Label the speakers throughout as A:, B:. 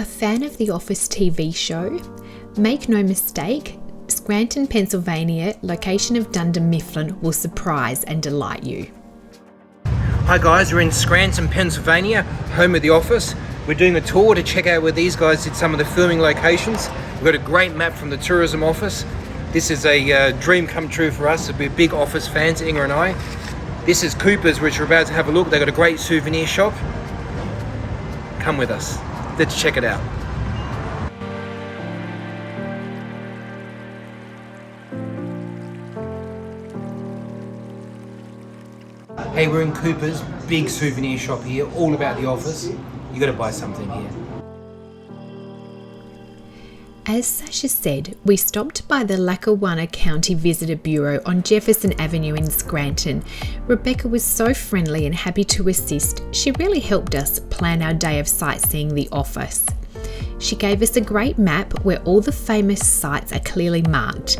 A: A fan of The Office TV show? Make no mistake, Scranton, Pennsylvania, location of Dunder Mifflin, will surprise and delight you.
B: Hi guys, we're in Scranton, Pennsylvania, home of The Office. We're doing a tour to check out where these guys did some of the filming locations. We've got a great map from the tourism office. This is a dream come true for us. We're big Office fans, Inga and I. This is Cooper's, which we're about to have a look. They've got a great souvenir shop. Come with us. Let's check it out. Hey, we're in Cooper's, big souvenir shop here, all about The Office. You got to buy something here.
A: As Sasha said, we stopped by the Lackawanna County Visitor Bureau on Jefferson Avenue in Scranton. Rebecca was so friendly and happy to assist. She really helped us plan our day of sightseeing The Office. She gave us a great map where all the famous sites are clearly marked.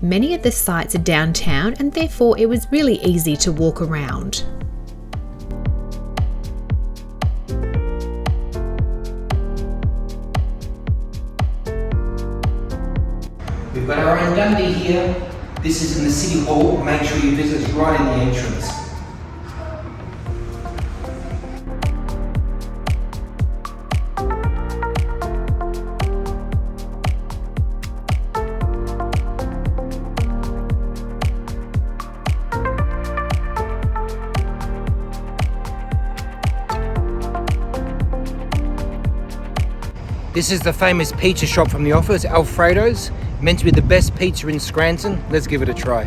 A: Many of the sites are downtown and therefore it was really easy to walk around.
B: We've got our own Dundee here. This is in the City Hall. Make sure you visit us right in the entrance. This is the famous pizza shop from The Office, Alfredo's. Meant to be the best pizza in Scranton. Let's give it a try.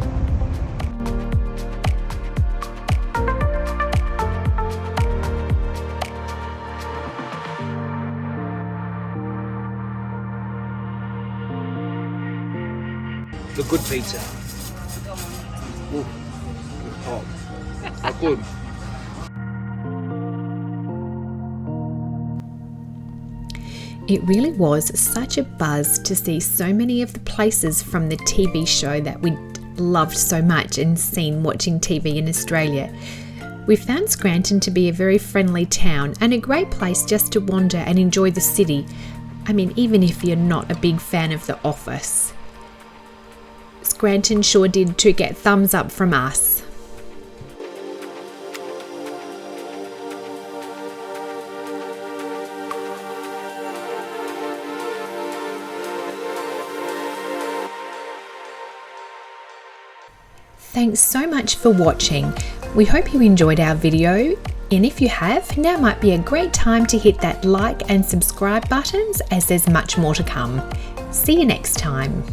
B: The good pizza. Ooh, it's hot. How good.
A: It really was such a buzz to see so many of the places from the TV show that we loved so much and seen watching TV in Australia. We found Scranton to be a very friendly town and a great place just to wander and enjoy the city. I mean, even if you're not a big fan of The Office. Scranton sure did to get thumbs up from us. Thanks so much for watching. We hope you enjoyed our video, and if you have, now might be a great time to hit that like and subscribe buttons as there's much more to come. See you next time.